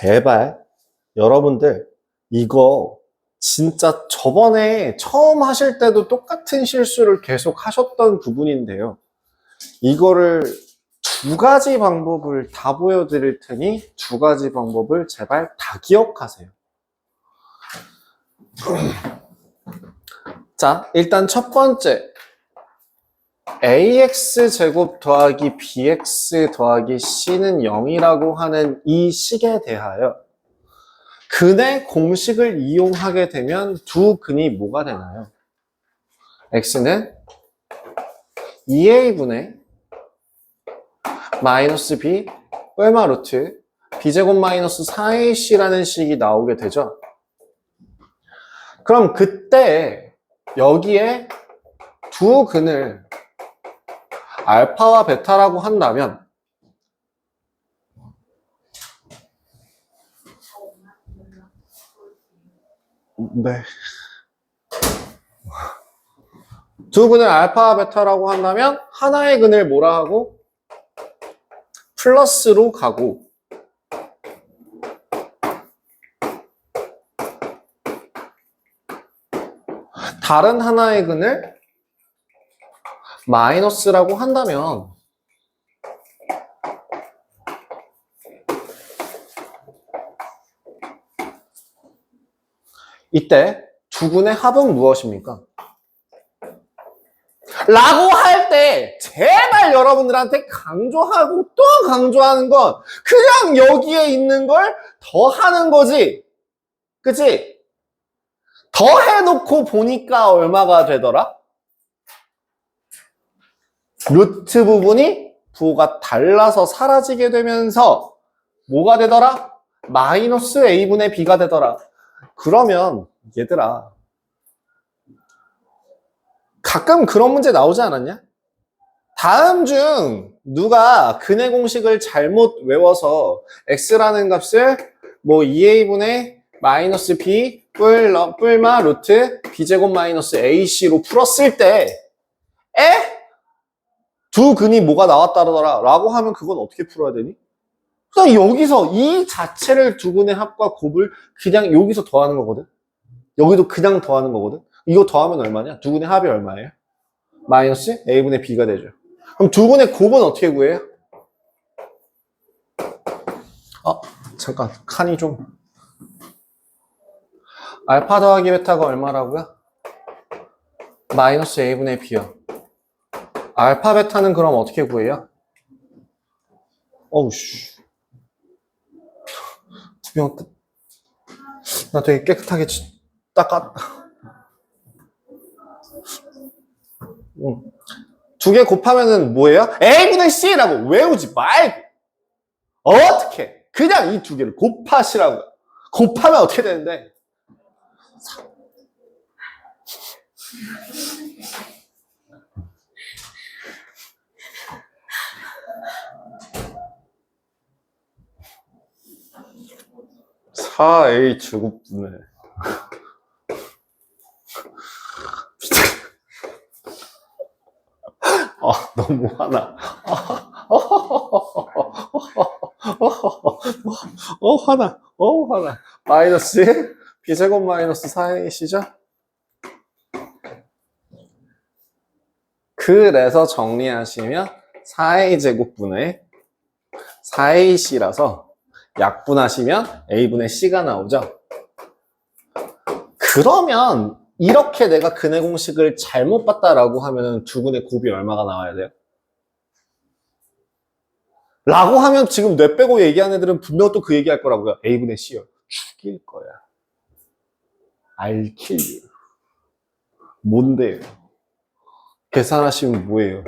제발 여러분들 이거 진짜 저번에 처음 하실 때도 똑같은 실수를 계속 하셨던 부분인데요. 이거를 두 가지 방법을 다 보여드릴 테니 두 가지 방법을 제발 다 기억하세요. 자, 일단 첫 번째 ax제곱 더하기 bx 더하기 c는 0이라고 하는 이 식에 대하여 근의 공식을 이용하게 되면 두 근이 뭐가 되나요? x는 2a분의 마이너스 b 얼마 루트 b제곱 마이너스 4ac라는 식이 나오게 되죠. 그럼 그때 여기에 두 근을 알파와 베타라고 한다면 네. 두 근을 알파와 베타라고 한다면 하나의 근을 뭐라 하고? 플러스로 가고 다른 하나의 근을 마이너스라고 한다면 이때 두 근의 합은 무엇입니까? 라고 할 때 제발 여러분들한테 강조하고 또 강조하는 건 그냥 여기에 있는 걸 더하는 거지. 그치? 더해놓고 보니까 얼마가 되더라? 루트 부분이 부호가 달라서 사라지게 되면서 뭐가 되더라? 마이너스 a분의 b가 되더라. 그러면 얘들아 가끔 그런 문제 나오지 않았냐? 다음 중 누가 근의 공식을 잘못 외워서 x라는 값을 뭐 2a분의 마이너스 b 뿔마 루트 b제곱 마이너스 ac로 풀었을 때 두 근이 뭐가 나왔다더라 라고 하면 그건 어떻게 풀어야 되니? 그냥 여기서 이 자체를 두 근의 합과 곱을 그냥 여기서 더하는 거거든. 여기도 그냥 더하는 거거든. 이거 더하면 얼마냐? 두 근의 합이 얼마예요? 마이너스 a분의 b가 되죠. 그럼 두 근의 곱은 어떻게 구해요? 잠깐 칸이 좀 알파 더하기 베타가 얼마라고요? 마이너스 a분의 b요. 알파 베타는 그럼 어떻게 구해요? 어우씨 투명 나 되게 깨끗하게 닦았다. 두 개 곱하면은 뭐예요? a분의 c라고 외우지 말고 어떻게 그냥 이 두 개를 곱하시라고요. 곱하면 어떻게 되는데? (4a) 제곱분의 너무 화나. 화나. 마이너스 b제곱 마이너스 4ac죠? 그래서 정리하시면 4a 제곱분의 4ac라서 약분하시면 a분의 c가 나오죠. 그러면 이렇게 내가 근의 공식을 잘못 봤다라고 하면 두 근의 곱이 얼마가 나와야 돼요? 라고 하면 지금 뇌 빼고 얘기하는 애들은 분명 또 그 얘기할 거라고요. a분의 c요. 죽일 거야. I'll kill you. 뭔데요? 계산하시면 뭐예요?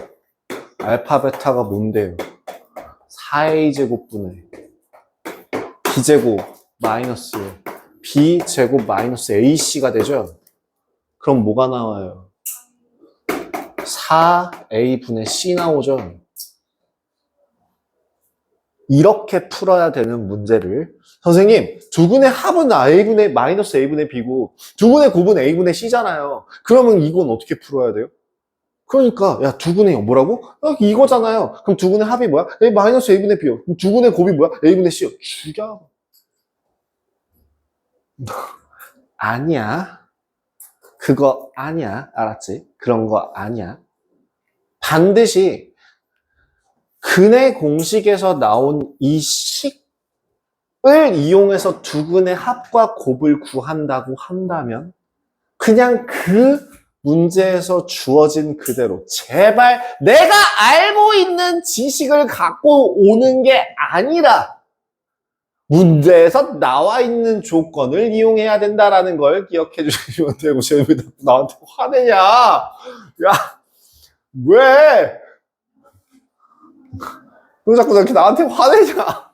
알파 베타가 뭔데요? 4a 제곱분의 b제곱 마이너스 b제곱 마이너스 ac가 되죠? 그럼 뭐가 나와요? 4a분의 c 나오죠? 이렇게 풀어야 되는 문제를 선생님 두 근의 합은 a분의 마이너스 a분의 b고 두 근의 곱은 a분의 c잖아요. 그러면 이건 어떻게 풀어야 돼요? 그러니까 야 두 근의 뭐라고? 이거잖아요. 그럼 두 근의 합이 뭐야? 마이너스 a분의 b요. 그럼 두 근의 곱이 뭐야? a분의 c요. 죽여. 아니야. 그거 아니야. 알았지? 그런 거 아니야. 반드시 근의 공식에서 나온 이 식을 이용해서 두근의 합과 곱을 구한다고 한다면 그냥 그 문제에서 주어진 그대로 제발 내가 알고 있는 지식을 갖고 오는 게 아니라 문제에서 나와 있는 조건을 이용해야 된다라는 걸 기억해 주시면 되고 쟤 왜 나한테 화내냐? 야, 왜? 왜 자꾸 이렇게 나한테 화내냐?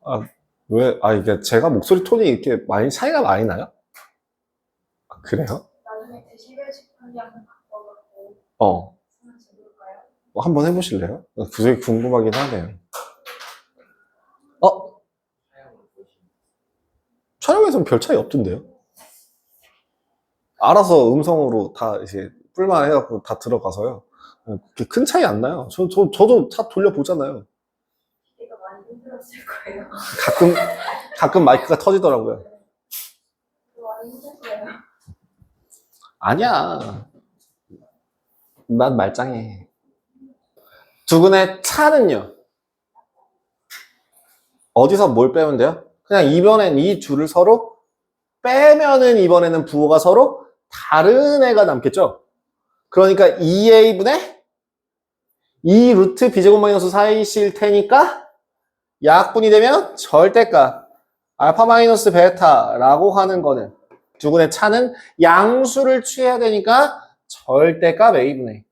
아, 왜? 이게 제가 목소리 톤이 이렇게 많이 차이가 많이 나요? 아, 그래요? 나중에 드시려식 한번 바꿔갖고 어. 한번 해볼까요? 한번 해보실래요? 그게 궁금하긴 하네요. 어? 촬영에서는 별 차이 없던데요? 알아서 음성으로 다 이제 뿔만 해갖고 다 들어가서요. 그렇게 큰 차이 안 나요. 저도 다 돌려보잖아요. 기대가 많이 힘들었을 거예요. 가끔 마이크가 터지더라고요. 많이 힘들었어요. 아니야. 난 말짱해. 두근의 차는요. 어디서 뭘 빼면 돼요? 그냥 이번엔 이 둘을 서로 빼면은 이번에는 부호가 서로 다른 애가 남겠죠? 그러니까 2a분의 2 루트 b제곱 마이너스 4ac일 테니까 약분이 되면 절대값 알파 마이너스 베타라고 하는 거는 두근의 차는 양수를 취해야 되니까 절대값 a분의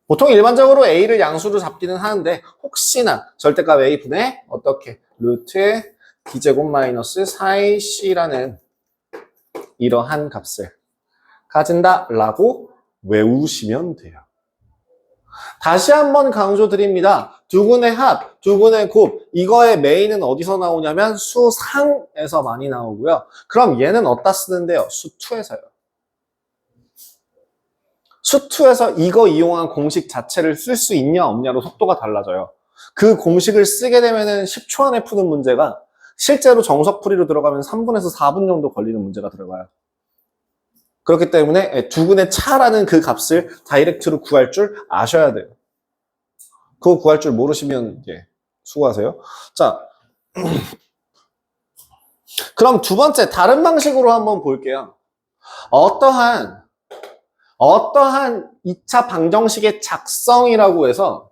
보통 일반적으로 a를 양수로 잡기는 하는데 혹시나 절대값 a분의 어떻게 루트 b제곱 마이너스 4ac라는 이러한 값을 가진다라고 외우시면 돼요. 다시 한번 강조드립니다. 두근의 합, 두근의 곱, 이거의 메인은 어디서 나오냐면 수상에서 많이 나오고요. 그럼 얘는 어디다 쓰는데요? 수2에서요. 수2에서 이거 이용한 공식 자체를 쓸 수 있냐 없냐로 속도가 달라져요. 그 공식을 쓰게 되면은 10초 안에 푸는 문제가 실제로 정석풀이로 들어가면 3분에서 4분 정도 걸리는 문제가 들어가요. 그렇기 때문에 두근의 차라는 그 값을 다이렉트로 구할 줄 아셔야 돼요. 그거 구할 줄 모르시면 이제 수고하세요. 자, 그럼 두 번째 다른 방식으로 한번 볼게요. 어떠한 2차 방정식의 작성이라고 해서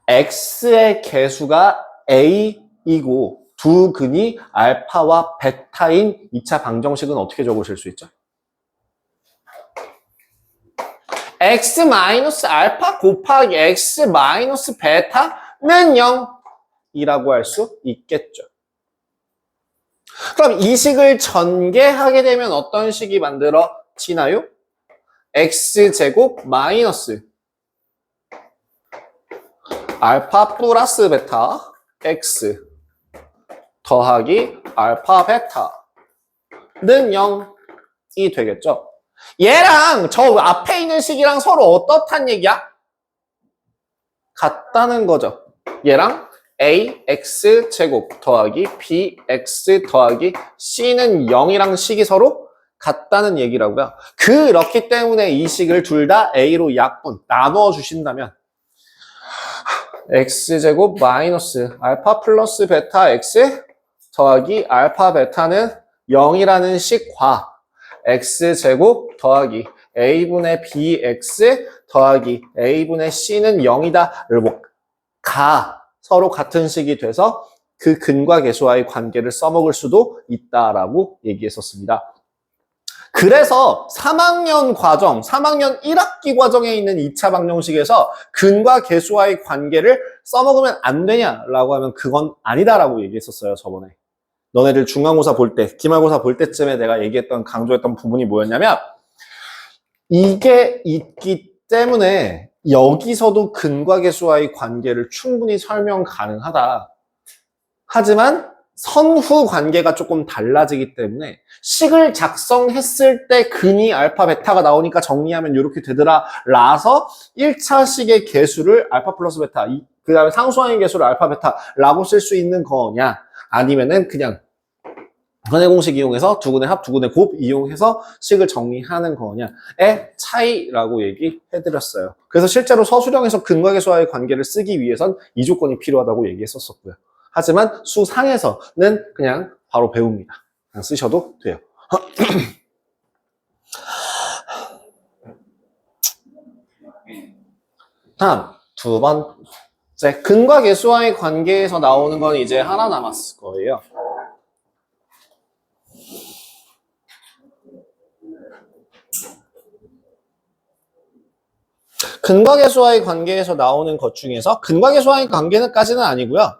x의 개수가 a이고 두 근이 알파와 베타인 2차 방정식은 어떻게 적으실 수 있죠? x 마이너스 알파 곱하기 x 마이너스 베타는 0이라고 할 수 있겠죠. 그럼 이 식을 전개하게 되면 어떤 식이 만들어지나요? x제곱 마이너스 알파 플러스 베타 x 더하기 알파 베타는 0이 되겠죠. 얘랑 저 앞에 있는 식이랑 서로 어떻단 얘기야? 같다는 거죠. 얘랑 ax 제곱 더하기 bx 더하기 c는 0이랑 식이 서로 같다는 얘기라고요. 그렇기 때문에 이 식을 둘 다 a로 약분 나누어 주신다면 x제곱 마이너스 알파 플러스 베타 x 더하기 알파 베타는 0이라는 식과 x제곱 더하기 a분의 bx 더하기 a분의 c는 0이다를 서로 같은 식이 돼서 그 근과 계수와의 관계를 써먹을 수도 있다라고 얘기했었습니다. 그래서 3학년 1학기 과정에 있는 2차 방정식에서 근과 계수와의 관계를 써먹으면 안 되냐라고 하면 그건 아니다라고 얘기했었어요, 저번에. 너네들 중간고사 볼 때, 기말고사 볼 때쯤에 내가 얘기했던, 강조했던 부분이 뭐였냐면 이게 있기 때문에 여기서도 근과 계수와의 관계를 충분히 설명 가능하다. 하지만 선후 관계가 조금 달라지기 때문에 식을 작성했을 때 근이 알파 베타가 나오니까 정리하면 이렇게 되더라 라서 1차 식의 개수를 알파 플러스 베타, 그 다음에 상수항의 개수를 알파 베타라고 쓸 수 있는 거냐, 아니면은 그냥 근해 공식 이용해서 두근의 합, 두근의 곱 이용해서 식을 정리하는 거냐의 차이라고 얘기해드렸어요. 그래서 실제로 서술형에서 근과 계수와의 관계를 쓰기 위해선 이 조건이 필요하다고 얘기했었고요. 하지만 수상에서는 그냥 바로 배웁니다. 그냥 쓰셔도 돼요. 다음 두 번째, 근과 계수와의 관계에서 나오는 건 이제 하나 남았을 거예요. 근과 계수와의 관계에서 나오는 것 중에서 근과 계수와의 관계는까지는 아니고요.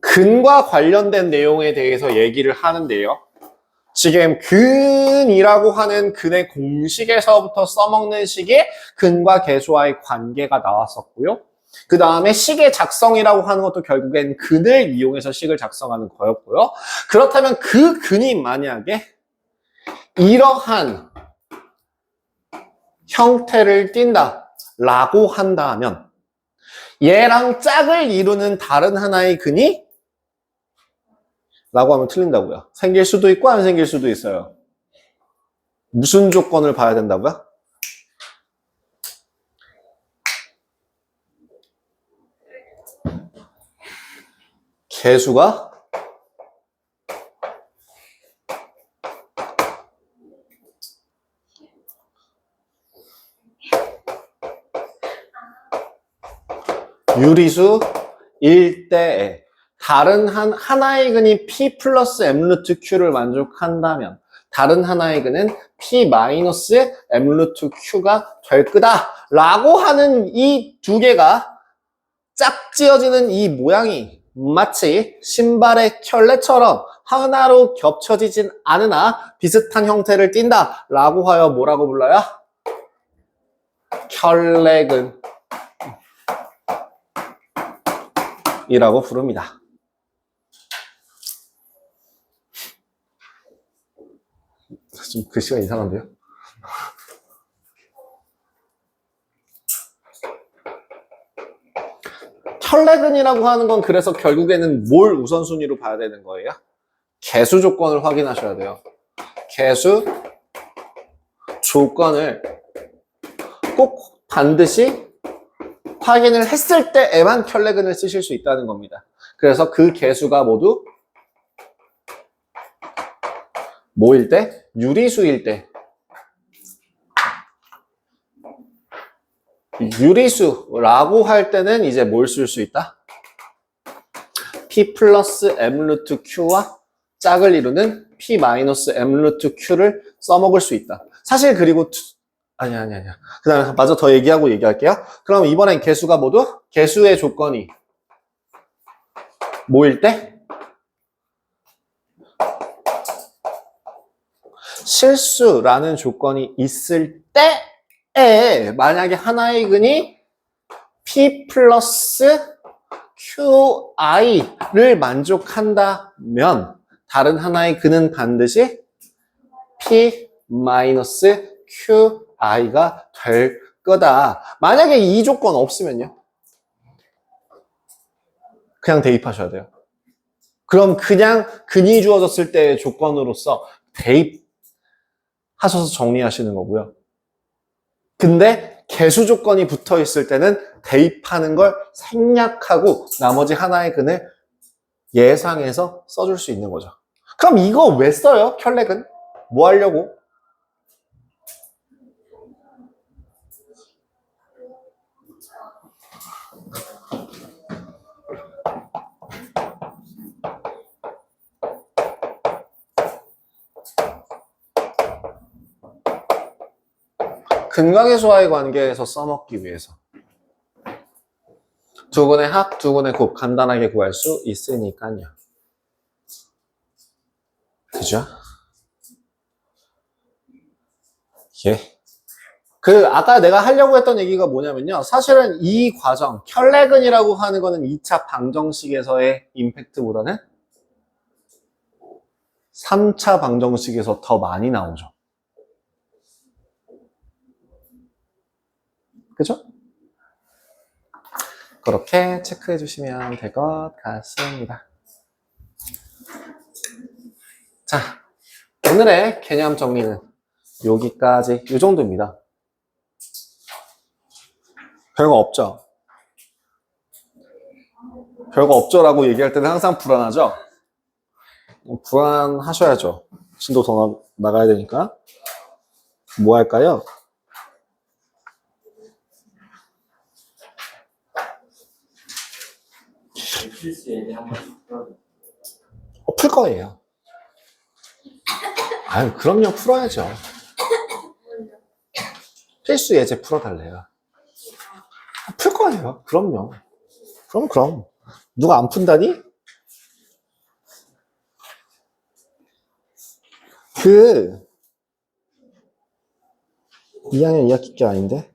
근과 관련된 내용에 대해서 얘기를 하는데요. 지금 근이라고 하는 근의 공식에서부터 써먹는 식의 근과 계수와의 관계가 나왔었고요. 그 다음에 식의 작성이라고 하는 것도 결국엔 근을 이용해서 식을 작성하는 거였고요. 그렇다면 그 근이 만약에 이러한 형태를 띈다 라고 한다면 얘랑 짝을 이루는 다른 하나의 근이 라고 하면 틀린다고요. 생길 수도 있고 안 생길 수도 있어요. 무슨 조건을 봐야 된다고요? 개수가 유리수일 때에 다른 하나의 근이 P 플러스 M 루트 Q를 만족한다면 다른 하나의 근은 P 마이너스 M 루트 Q가 될 거다 라고 하는 이 두 개가 짝지어지는 이 모양이 마치 신발의 켤레처럼 하나로 겹쳐지진 않으나 비슷한 형태를 띈다 라고 하여 뭐라고 불러요? 켤레근 이라고 부릅니다. 좀 글씨가 이상한데요? 켤레근이라고 하는 건 그래서 결국에는 뭘 우선순위로 봐야 되는 거예요? 개수 조건을 확인하셔야 돼요. 개수 조건을 꼭 반드시 확인을 했을 때에만 켤레근을 쓰실 수 있다는 겁니다. 그래서 그 개수가 모두 뭐일 때? 유리수일 때. 유리수라고 할 때는 이제 뭘 쓸 수 있다? P 플러스 M 루트 Q와 짝을 이루는 P 마이너스 M 루트 Q를 써먹을 수 있다. 사실 그리고 아니야. 그 다음에 마저 더 얘기할게요. 그럼 이번엔 개수가 모두 개수의 조건이 뭐일 때? 실수라는 조건이 있을 때에 만약에 하나의 근이 P 플러스 QI를 만족한다면 다른 하나의 근은 반드시 P 마이너스 QI가 될 거다. 만약에 이 조건 없으면요? 그냥 대입하셔야 돼요. 그럼 그냥 근이 주어졌을 때의 조건으로서 대입하셔서 정리하시는 거고요. 근데 개수 조건이 붙어 있을 때는 대입하는 걸 생략하고 나머지 하나의 근을 예상해서 써줄 수 있는 거죠. 그럼 이거 왜 써요? 켤레근? 뭐 하려고? 근과 계수와의 관계에서 써먹기 위해서 두근의 합, 두근의 곱 간단하게 구할 수 있으니까요. 그죠? 예. 아까 내가 하려고 했던 얘기가 뭐냐면요. 사실은 이 과정, 켤레근이라고 하는 거는 2차 방정식에서의 임팩트보다는 3차 방정식에서 더 많이 나오죠. 그죠? 그렇게 체크해 주시면 될 것 같습니다. 자, 오늘의 개념 정리는 여기까지, 이 정도입니다. 별거 없죠? 별거 없죠라고 얘기할 때는 항상 불안하죠? 불안하셔야죠. 진도 더 나가야 되니까. 뭐 할까요? 풀 거예요. 아유, 그럼요. 풀어야죠. 필수 예제 풀어달래요. 풀 거예요. 그럼요. 그럼. 누가 안 푼다니? 2학년 2학기 게 아닌데?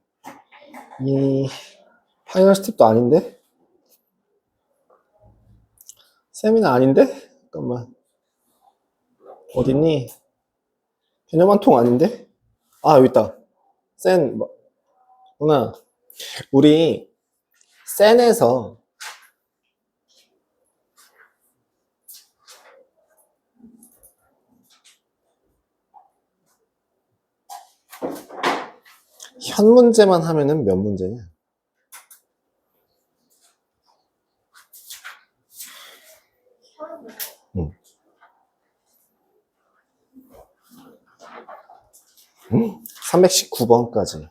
이 파이널 스텝도 아닌데? 세미나 아닌데? 잠깐만. 어딨니? 개념 한 통 아닌데? 아, 여기 있다. 구나. 우리 센에서 현 문제만 하면은 몇 문제냐? 응. 319번까지.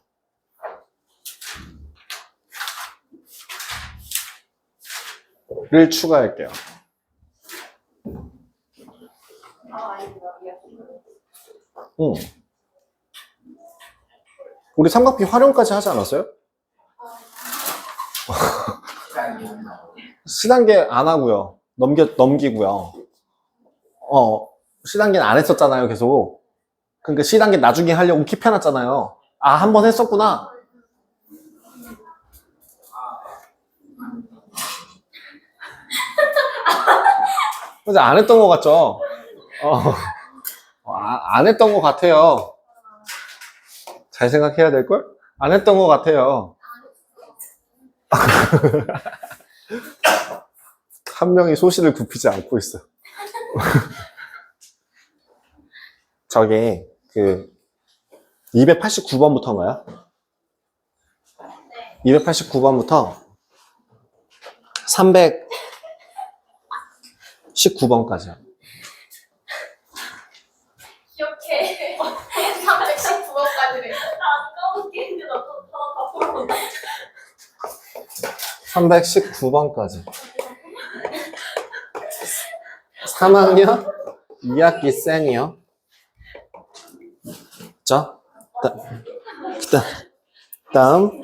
를 추가할게요. 응. 우리 삼각비 활용까지 하지 않았어요? C단계 안 하고요. 넘기고요. C단계는 안 했었잖아요, 계속. 그러니까 C단계 나중에 하려고 킵해놨잖아요. 아, 한 번 했었구나. 그래서 안 했던 것 같죠? 안 했던 것 같아요. 잘 생각해야 될걸? 안 했던 것 같아요. 한 명이 소신을 굽히지 않고 있어. 저기, 289번부터인가요? 289번부터 319번까지요. 기억해. 319번까지를. 나 까먹게 했는데 나도 다 풀었는데. 319번까지. 3학년 2학기 센이요. 자, 다음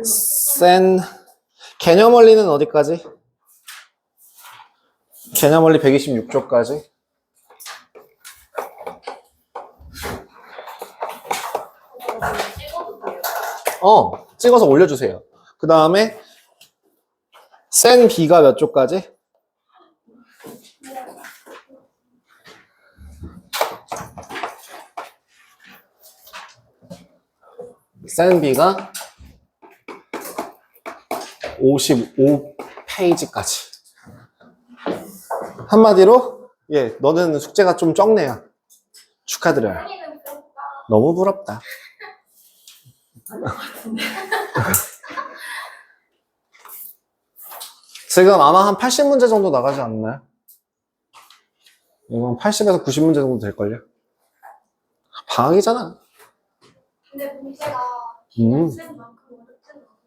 센 개념 원리는 어디까지? 개념 원리 126조까지. 찍어서 올려주세요. 그 다음에 센 B가 몇 조까지? 센 B가 55페이지까지. 한마디로, 예, 너는 숙제가 좀 적네요. 축하드려요. 너무 부럽다. 지금 아마 한 80문제 정도 나가지 않나요? 이건 80에서 90문제 정도 될걸요? 방학이잖아. 근데 문제가 쓴 만큼 어렵지는 않아요.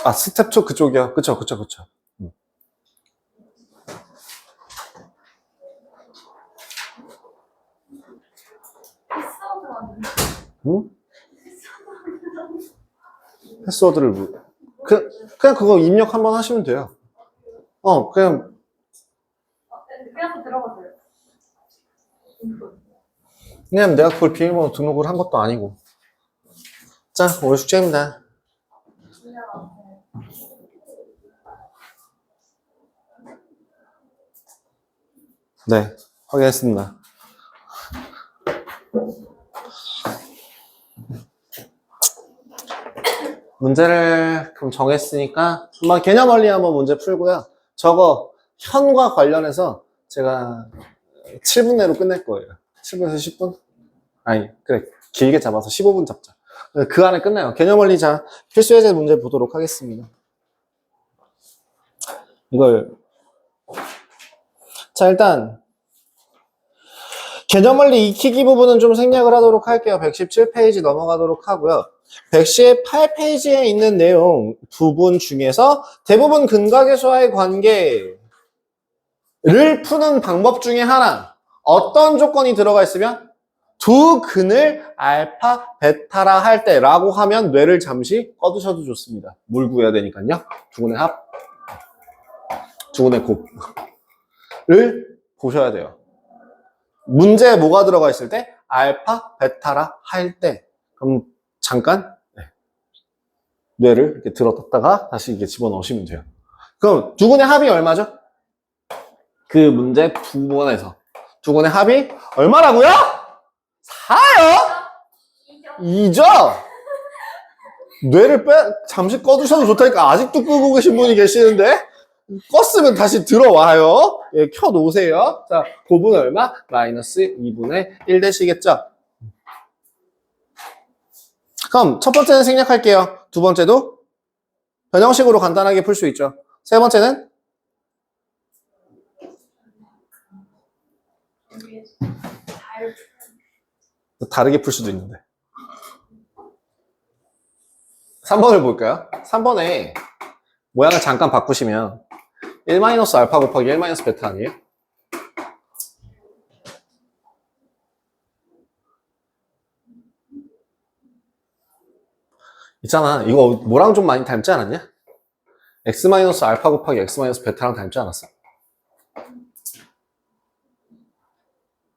아, 스텝 2 그쪽이요? 그쵸. 응? 패스워드를 그냥 그거 입력 한번 하시면 돼요. 그냥 들어가세요. 그냥 내가 그걸 비밀번호 등록을 한 것도 아니고. 자, 오늘 숙제입니다. 네, 확인했습니다. 문제를 그럼 정했으니까 한번 개념 원리 한번 문제 풀고요. 저거 현과 관련해서 제가 7분 내로 끝낼 거예요. 7분에서 10분? 아니, 그래. 길게 잡아서 15분 잡자. 그 안에 끝나요. 개념 원리 자, 필수 예제 문제 보도록 하겠습니다. 이걸. 자, 일단. 개념 원리 익히기 부분은 좀 생략을 하도록 할게요. 117페이지 넘어가도록 하고요. 118페이지에 있는 내용 부분 중에서 대부분 근각의수와의 관계를 푸는 방법 중에 하나. 어떤 조건이 들어가 있으면 두 근을 알파, 베타라 할 때라고 하면 뇌를 잠시 꺼두셔도 좋습니다. 뭘 구해야 되니까요. 두 근의 합, 두 근의 곱을 보셔야 돼요. 문제에 뭐가 들어가 있을 때? 알파, 베타라 할 때. 그럼 잠깐 뇌를 이렇게 들어뒀다가 다시 이게 집어넣으시면 돼요. 그럼 두 근의 합이 얼마죠? 그 문제 두 번에서 두 근의 합이 얼마라고요? 4요? 2죠? 뇌를 잠시 꺼두셔도 좋다니까 아직도 끄고 계신 분이 계시는데 껐으면 다시 들어와요. 예, 켜놓으세요. 자, 곱은 얼마? 마이너스 2분의 1 되시겠죠? 그럼 첫 번째는 생략할게요. 두 번째도 변형식으로 간단하게 풀 수 있죠. 세 번째는 다르게 풀 수도 있는데 3번을 볼까요? 3번에 모양을 잠깐 바꾸시면 1-알파 곱하기 1-베타 아니에요? 있잖아. 이거 뭐랑 좀 많이 닮지 않았냐? x-알파 곱하기 x-베타랑 닮지 않았어?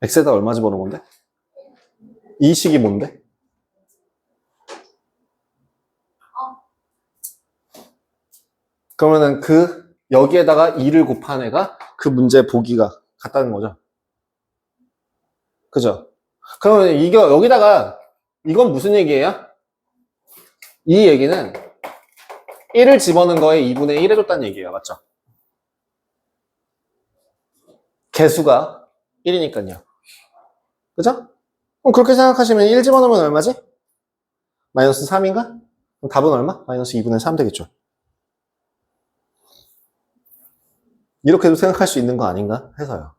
x에다 얼마 집어넣은 건데? 이 식이 뭔데? 그러면은 여기에다가 2를 곱한 애가 그 문제 보기가 같다는 거죠. 그죠? 그러면 여기다가 이건 무슨 얘기예요? 이 얘기는 1을 집어넣은 거에 2분의 1 해줬다는 얘기예요. 맞죠? 개수가 1이니까요. 그죠? 그럼 그렇게 생각하시면 1 집어넣으면 얼마지? 마이너스 3인가? 그럼 답은 얼마? 마이너스 2분의 3 되겠죠. 이렇게도 생각할 수 있는 거 아닌가 해서요.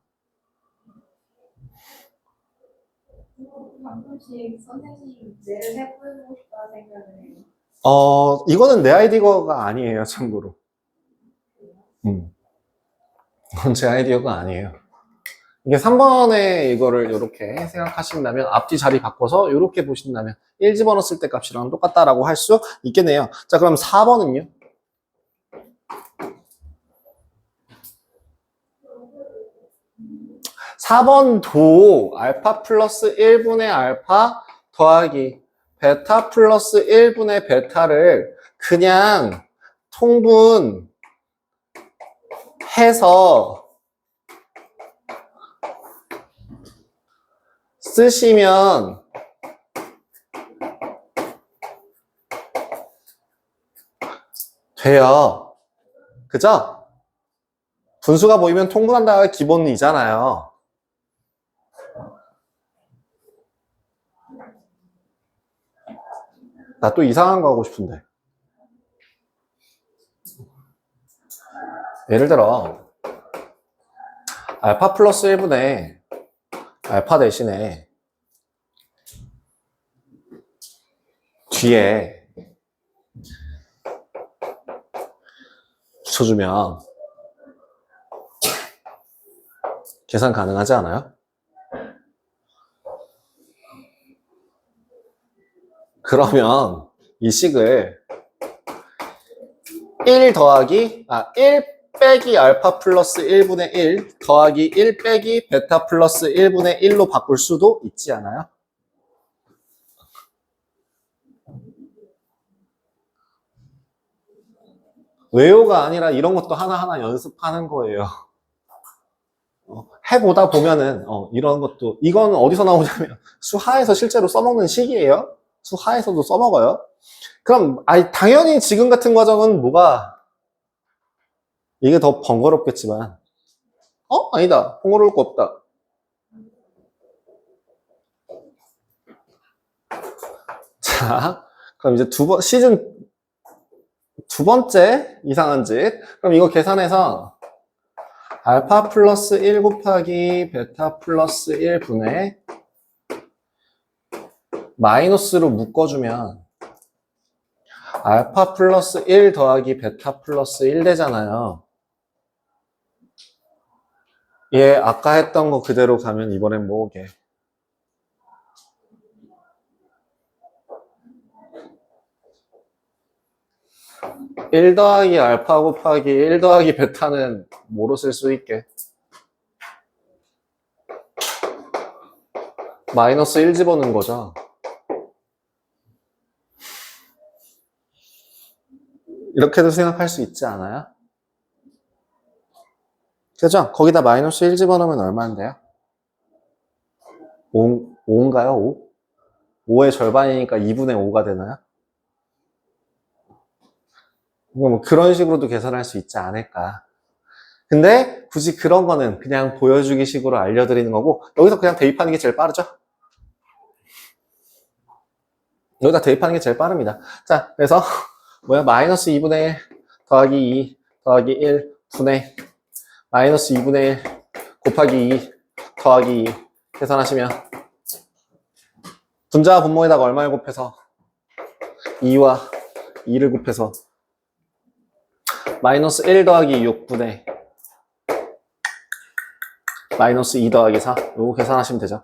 가끔씩 선생님 뇌를 해보고 싶다 생각을 해요. 이거는 내 아이디어가 아니에요, 참고로. 이건 제 아이디어가 아니에요. 이게 3번에 이거를 이렇게 생각하신다면 앞뒤 자리 바꿔서 이렇게 보신다면 1 집어넣었을 때 값이랑 똑같다라고 할 수 있겠네요. 자, 그럼 4번은요? 4번도 알파 플러스 1분의 알파 더하기 베타 플러스 1분의 베타를 그냥 통분해서 쓰시면 돼요. 그죠? 분수가 보이면 통분한다가 기본이잖아요. 나 또 이상한 거 하고 싶은데. 예를 들어 알파 플러스 1분의 알파 대신에 뒤에 붙여주면 계산 가능하지 않아요? 그러면 이 식을 1 빼기 알파 플러스 1분의 1 더하기 1 빼기 베타 플러스 1분의 1로 바꿀 수도 있지 않아요? 외우가 아니라 이런 것도 하나하나 연습하는 거예요. 해보다 보면은 이런 것도 이건 어디서 나오냐면 수하에서 실제로 써먹는 식이에요. 수하에서도 써먹어요. 그럼 당연히 지금 같은 과정은 뭐가 이게 더 번거롭겠지만 아니다. 번거로울 거 없다. 자, 그럼 이제 시즌 두 번째 이상한 짓. 그럼 이거 계산해서 알파 플러스 1 곱하기 베타 플러스 1분의 마이너스로 묶어주면 알파 플러스 1 더하기 베타 플러스 1 되잖아요. 얘 아까 했던 거 그대로 가면 이번엔 뭐게? 1 더하기 알파 곱하기 1 더하기 베타는 뭐로 쓸 수 있게? 마이너스 1 집어넣은 거죠. 이렇게도 생각할 수 있지 않아요? 그죠? 거기다 마이너스 1 집어넣으면 얼마인데요? 5인가요? 5? 5의 절반이니까 2분의 5가 되나요? 뭐 그런 식으로도 계산할 수 있지 않을까. 근데 굳이 그런 거는 그냥 보여주기 식으로 알려드리는 거고 여기서 그냥 대입하는 게 제일 빠르죠? 여기다 대입하는 게 제일 빠릅니다. 자, 그래서 마이너스 2분의 1 더하기 2 더하기 1 분의 마이너스 2분의 1 곱하기 2 더하기 2 계산하시면 분자와 분모에다가 얼마를 곱해서 2와 2를 곱해서 마이너스 1 더하기 6분의 마이너스 2 더하기 4 요거 계산하시면 되죠.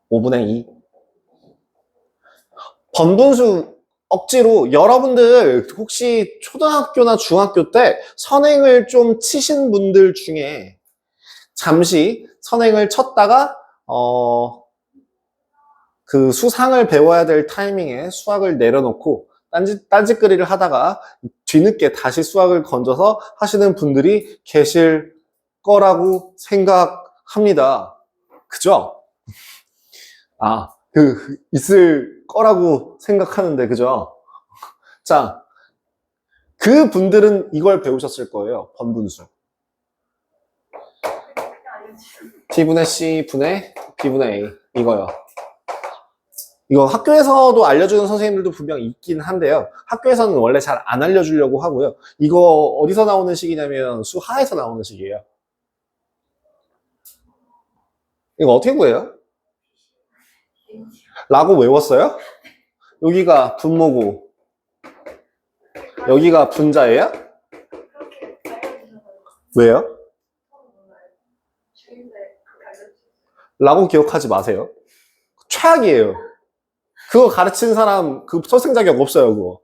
5분의 2 번분수 억지로 여러분들 혹시 초등학교나 중학교 때 선행을 좀 치신 분들 중에 잠시 선행을 쳤다가 그 수상을 배워야 될 타이밍에 수학을 내려놓고 딴짓거리를 하다가 뒤늦게 다시 수학을 건져서 하시는 분들이 계실 거라고 생각합니다. 그죠? 있을 거라고 생각하는데, 그죠? 자, 그 분들은 이걸 배우셨을 거예요. 번분수. T분의 C분의 B분의 A. 이거요. 이거 학교에서도 알려주는 선생님들도 분명 있긴 한데요. 학교에서는 원래 잘 안 알려주려고 하고요. 이거 어디서 나오는 식이냐면 수하에서 나오는 식이에요. 이거 어떻게 구해요? 라고 외웠어요? 여기가 분모고 여기가 분자예요? 왜요? 라고 기억하지 마세요. 최악이에요. 그거 가르친 사람 그 선생 자격 없어요. 그거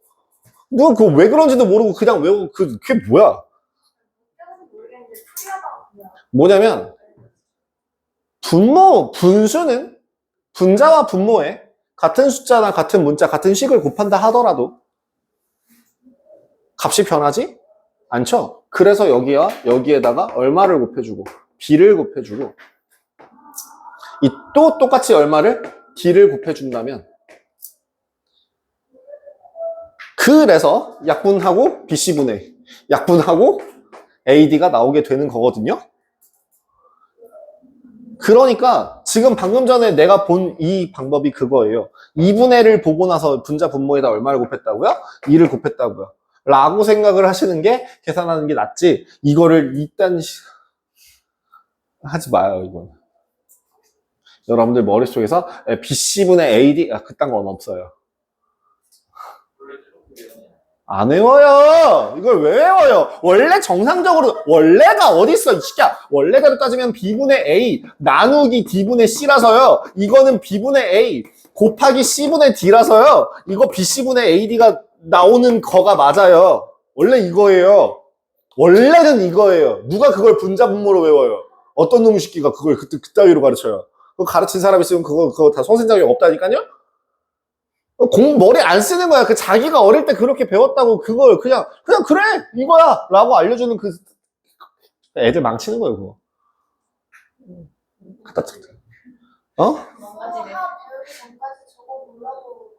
누가 그거 왜 그런지도 모르고 그냥 외우고 그게 뭐야? 뭐냐면 분수는 분자와 분모에 같은 숫자나 같은 문자, 같은 식을 곱한다 하더라도 값이 변하지 않죠? 그래서 여기에다가 얼마를 곱해주고 b를 곱해주고 또 똑같이 얼마를 d를 곱해준다면 그래서 약분하고 BC분의 약분하고 AD가 나오게 되는 거거든요. 그러니까 지금 방금 전에 내가 본 이 방법이 그거예요. 2분의 1을 보고 나서 분자 분모에다 얼마를 곱했다고요? 2를 곱했다고요. 라고 생각을 하시는 게 계산하는 게 낫지 이거를 일단 하지 마요. 이건 여러분들 머릿속에서 BC분의 AD 그딴 건 없어요. 안 외워요. 이걸 왜 외워요? 원래 정상적으로 원래가 어딨어 이 새끼야. 원래대로 따지면 B분의 A 나누기 D분의 C라서요. 이거는 B분의 A 곱하기 C분의 D라서요. 이거 BC분의 AD가 나오는 거가 맞아요. 원래 이거예요. 원래는 이거예요. 누가 그걸 분자 분모로 외워요? 어떤 놈의 새끼가 그걸 그따위로 가르쳐요. 그거 가르친 사람 있으면 그거 다 선생 자격 없다니까요? 머리 안 쓰는 거야. 자기가 어릴 때 그렇게 배웠다고 그걸 그냥 그래 이거야 라고 알려주는 애들 망치는 거예요, 그거. 갖다 쳐. 어? 망가지네. 화 배우기 전까지 저거 몰라도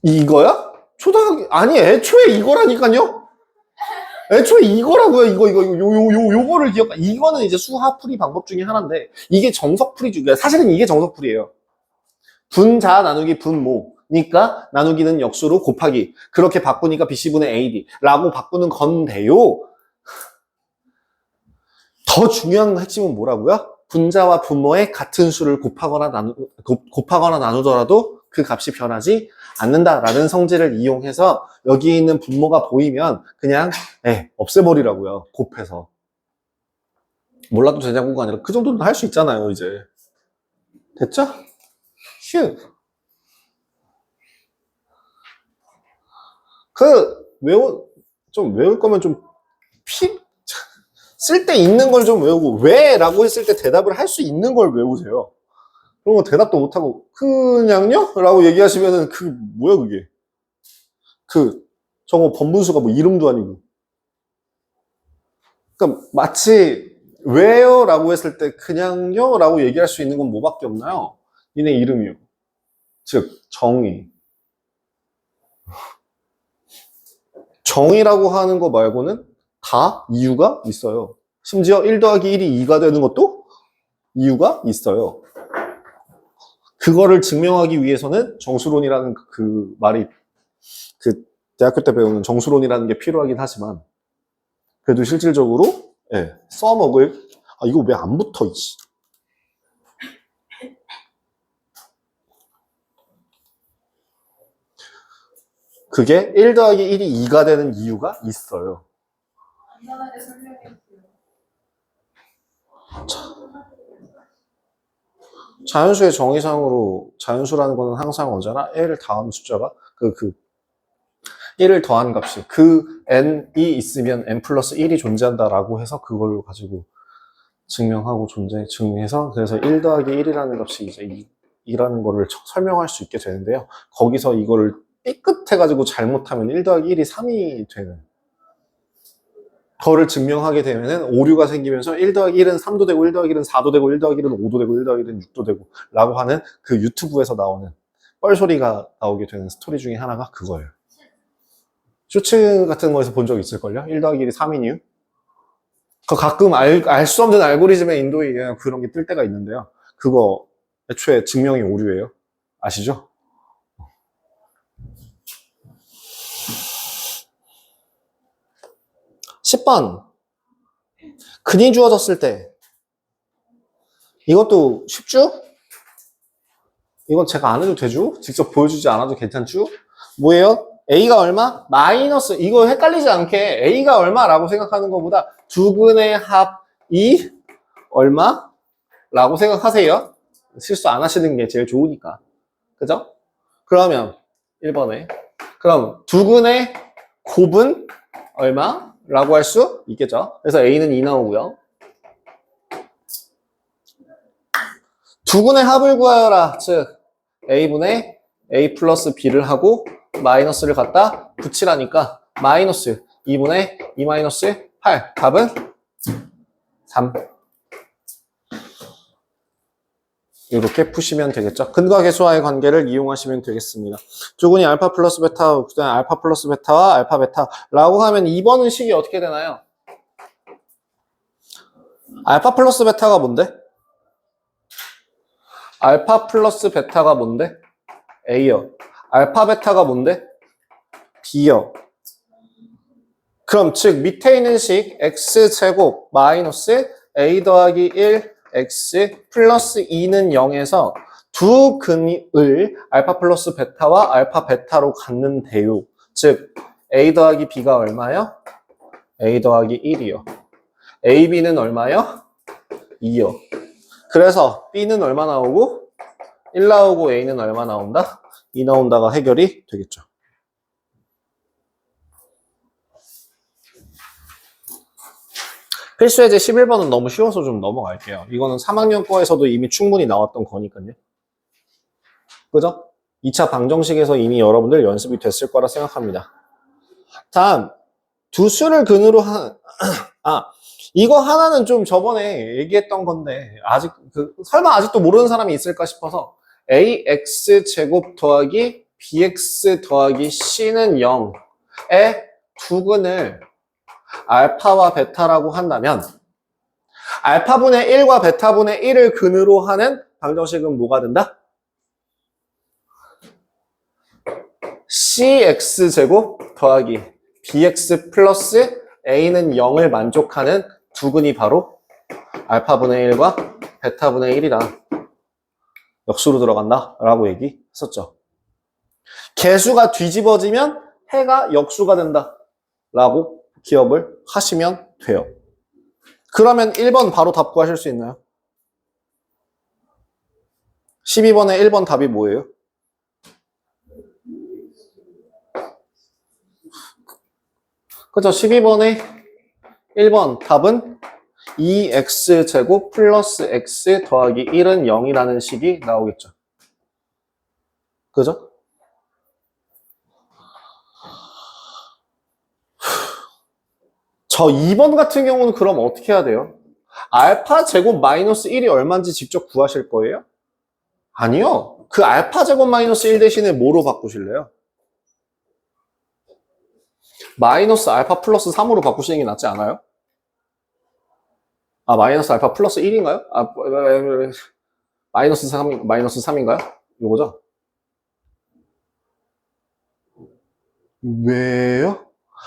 이거야? 초등학교, 아니, 애초에 이거라니까요? 애초에 이거라고요, 요거를 이거는 이제 수학풀이 방법 중에 하나인데, 이게 정석풀이 중에, 사실은 이게 정석풀이에요. 분자 나누기 분모니까 나누기는 역수로 곱하기. 그렇게 바꾸니까 BC분의 AD 라고 바꾸는 건데요. 더 중요한 핵심은 뭐라고요? 분자와 분모의 같은 수를 곱하거나 나누더라도 그 값이 변하지 않는다라는 성질을 이용해서 여기 있는 분모가 보이면 그냥 없애버리라고요. 곱해서. 몰라도 되냐고가 아니라 그 정도는 할 수 있잖아요, 이제. 됐죠? 휴. 좀 외울 거면 쓸 때 있는 걸 좀 외우고, 왜? 라고 했을 때 대답을 할 수 있는 걸 외우세요. 그런 거 대답도 못하고, 그냥요? 라고 얘기하시면은, 뭐야, 그게. 저거 번분수가 뭐 이름도 아니고. 그러니까 마치, 왜요? 라고 했을 때, 그냥요? 라고 얘기할 수 있는 건 뭐밖에 없나요? 니네 이름이요. 즉, 정의. 정의라고 하는 거 말고는 다 이유가 있어요. 심지어 1 더하기 1이 2가 되는 것도 이유가 있어요. 그거를 증명하기 위해서는 정수론이라는 그 말이, 대학교 때 배우는 정수론이라는 게 필요하긴 하지만, 그래도 실질적으로, 써먹을, 이거 왜 안 붙어, 이씨. 그게 1 더하기 1이 2가 되는 이유가 있어요. 간단하게 설명해주세요. 자연수의 정의상으로 자연수라는 거는 항상 언제나 L을 더한 숫자가 1을 더한 값이 n이 있으면 n 플러스 1이 존재한다라고 해서 그걸 가지고 증명해서 그래서 1 더하기 1이라는 값이 이제 2라는 거를 설명할 수 있게 되는데요. 거기서 이거를 삐끗해가지고 잘못하면 1 더하기 1이 3이 되는 거를 증명하게 되면은 오류가 생기면서 1 더하기 1은 3도 되고 1 더하기 1은 4도 되고 1 더하기 1은 5도 되고 1 더하기 1은 6도 되고 라고 하는 그 유튜브에서 나오는 뻘소리가 나오게 되는 스토리 중에 하나가 그거예요. 쇼츠 같은 거에서 본 적 있을걸요? 1 더하기 1이 3인 이유? 가끔 알 수 없는 알고리즘에 인도에 그런 게 뜰 때가 있는데요. 그거 애초에 증명이 오류예요. 아시죠? (10번) 근이 주어졌을 때 이것도 쉽죠? 이건 제가 안 해도 되죠? 직접 보여주지 않아도 괜찮죠? 뭐예요? A가 얼마? 마이너스. 이거 헷갈리지 않게 A가 얼마라고 생각하는 것보다 두근의 합이 얼마? 라고 생각하세요. 실수 안 하시는 게 제일 좋으니까. 그죠? 그러면 1번에 그럼 두근의 곱은 얼마? 라고 할 수 있겠죠? 그래서 A는 2 나오고요. 두근의 합을 구하여라. 즉 A분의 A 플러스 B를 하고 마이너스를 갖다 붙이라니까 마이너스 2분의 2 마이너스 8 답은 3. 이렇게 푸시면 되겠죠. 근과 계수와의 관계를 이용하시면 되겠습니다. 두근이 알파 플러스 베타, 그다음에 알파 플러스 베타와 알파 베타라고 하면 2번은 식이 어떻게 되나요? 알파 플러스 베타가 뭔데? 알파 플러스 베타가 뭔데? A요. 알파 베타가 뭔데? B요. 그럼 즉 밑에 있는 식 x제곱 마이너스 A 더하기 1 x 플러스 2는 0에서 두 근을 알파 플러스 베타와 알파 베타로 갖는데요. 즉 A 더하기 B가 얼마요? A 더하기 1이요. A, B는 얼마요? 2요. 그래서 B는 얼마 나오고 1 나오고 A는 얼마 나온다? 2 나온다가 해결이 되겠죠. 필수예제 11번은 너무 쉬워서 좀 넘어갈게요. 이거는 3학년 거에서도 이미 충분히 나왔던 거니까요. 그죠? 2차 방정식에서 이미 여러분들 연습이 됐을 거라 생각합니다. 다음, 두 수를 근으로 아, 이거 하나는 좀 저번에 얘기했던 건데, 아직, 설마 아직도 모르는 사람이 있을까 싶어서, ax 제곱 더하기 bx 더하기 c는 0의 두근을 알파와 베타라고 한다면, 알파분의 1과 베타분의 1을 근으로 하는 방정식은 뭐가 된다? cx제곱 더하기 bx 플러스 a는 0을 만족하는 두근이 바로 알파분의 1과 베타분의 1이다. 역수로 들어간다 라고 얘기했었죠. 개수가 뒤집어지면 해가 역수가 된다 라고 기억을 하시면 돼요. 그러면 1번 바로 답 구하실 수 있나요? 12번에 1번 답이 뭐예요? 그죠? 12번에 1번 답은 2x제곱 플러스 x 더하기 1은 0이라는 식이 나오겠죠. 그죠? 저 2번 같은 경우는 그럼 어떻게 해야 돼요? 알파 제곱 마이너스 1이 얼마인지 직접 구하실 거예요? 아니요. 그 알파 제곱 마이너스 1 대신에 뭐로 바꾸실래요? 마이너스 알파 플러스 3으로 바꾸시는 게 낫지 않아요? 아, 마이너스 알파 플러스 1인가요? 아, 마이너스 3인가요? 요거죠? 왜요?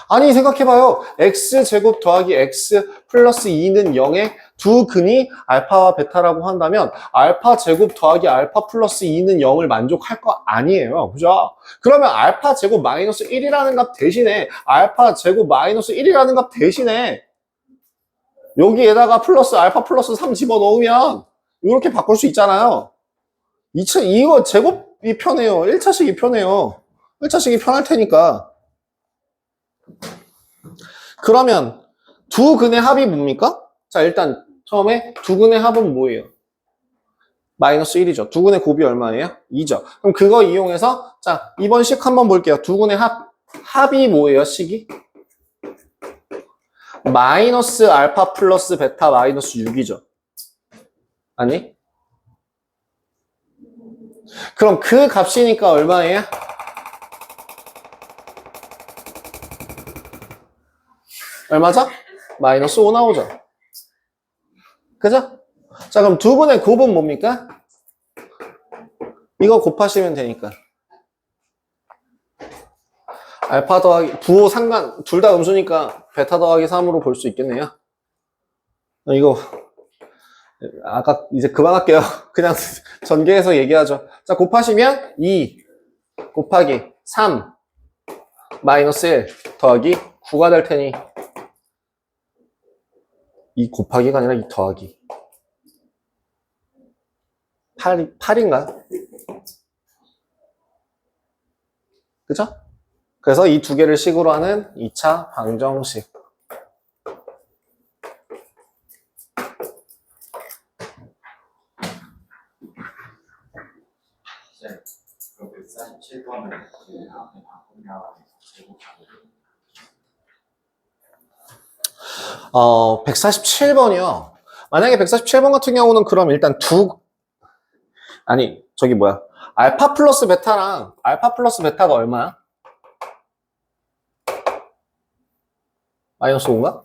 아니, 생각해봐요. x제곱 더하기 x 플러스 2는 0의 두 근이 알파와 베타라고 한다면 알파 제곱 더하기 알파 플러스 2는 0을 만족할 거 아니에요. 그죠? 그러면 알파 제곱 마이너스 1이라는 값 대신에 알파 제곱 마이너스 1이라는 값 대신에 여기에다가 플러스 알파 플러스 3 집어넣으면 이렇게 바꿀 수 있잖아요. 이거 제곱이 편해요. 1차식이 편해요. 1차식이 편할 테니까. 그러면 두 근의 합이 뭡니까? 자, 일단 처음에 두 근의 합은 뭐예요? 마이너스 1이죠. 두 근의 곱이 얼마예요? 2죠. 그럼 그거 이용해서 자, 이번 식 한번 볼게요. 두 근의 합이 뭐예요? 식이? 마이너스 알파 플러스 베타 마이너스 6이죠. 아니? 그럼 그 값이니까 얼마예요? 얼마죠? 마이너스 5 나오죠. 그죠? 자, 그럼 두 분의 곱은 뭡니까? 이거 곱하시면 되니까. 알파 더하기, 부호 상관, 둘 다 음수니까 베타 더하기 3으로 볼 수 있겠네요. 이거, 아까 이제 그만할게요. 그냥 전개해서 얘기하죠. 자, 곱하시면 2 곱하기 3 마이너스 1 더하기 9가 될 테니 이 곱하기가 아니라 이 더하기 8인가요? 그죠? 그래서 이 두 개를 식으로 하는 2차 방정식. 그 147번을 그 앞에 바꾸면 제곱하고 147번이요. 만약에 147번 같은 경우는 그럼 일단 알파 플러스 베타랑 알파 플러스 베타가 얼마야? 마이너스 5인가?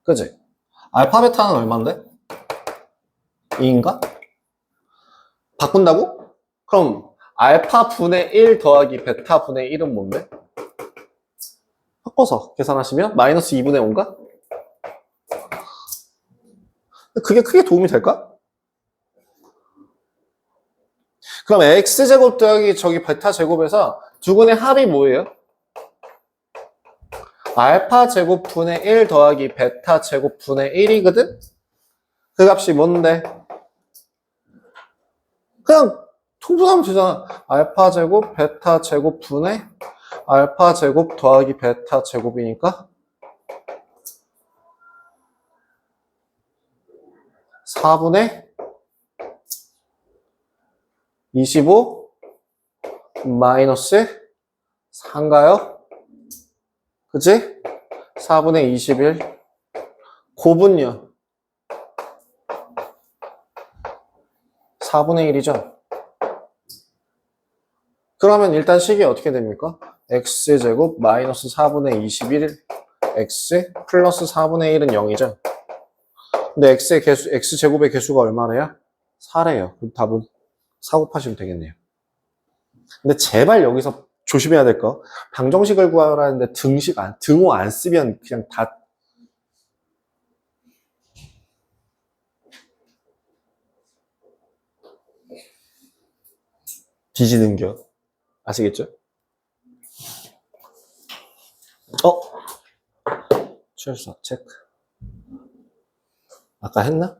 그지? 알파 베타는 얼마인데? 2인가? 바꾼다고? 그럼 알파 분의 1 더하기 베타 분의 1은 뭔데? 바꿔서 계산하시면 마이너스 2분의 5인가? 그게 크게 도움이 될까? 그럼 x제곱 더하기 베타 제곱에서 두 근의 합이 뭐예요? 알파 제곱 분의 1 더하기 베타 제곱 분의 1이거든? 그 값이 뭔데? 그냥 통분하면 되잖아. 알파 제곱 베타 제곱 분의 알파 제곱 더하기 베타 제곱이니까 4분의 25 마이너스 4인가요? 그치? 4분의 21. 곱은요? 4분의 1이죠? 그러면 일단 식이 어떻게 됩니까? x제곱 마이너스 4분의 21 x 플러스 4분의 1은 0이죠? 근데 x의 개수, x제곱의 개수가 얼마래요? 4래요. 그럼 답은 4 곱하시면 되겠네요. 근데 제발 여기서 조심해야 될 거. 방정식을 구하라는데 등호 안 쓰면 그냥 다 뒤지는겨. 아시겠죠? 출석 체크. 아까 했나?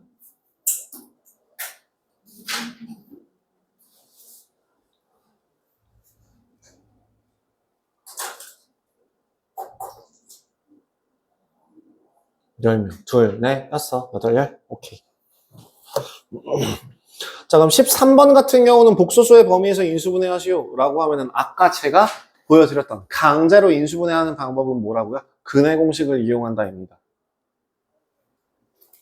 열 명, 둘, 넷, 여섯, 여덟, 열. 오케이. 자, 그럼 13번 같은 경우는 복소수의 범위에서 인수분해하시오 라고 하면은 아까 제가 보여드렸던 강제로 인수분해하는 방법은 뭐라고요? 근해 공식을 이용한다입니다.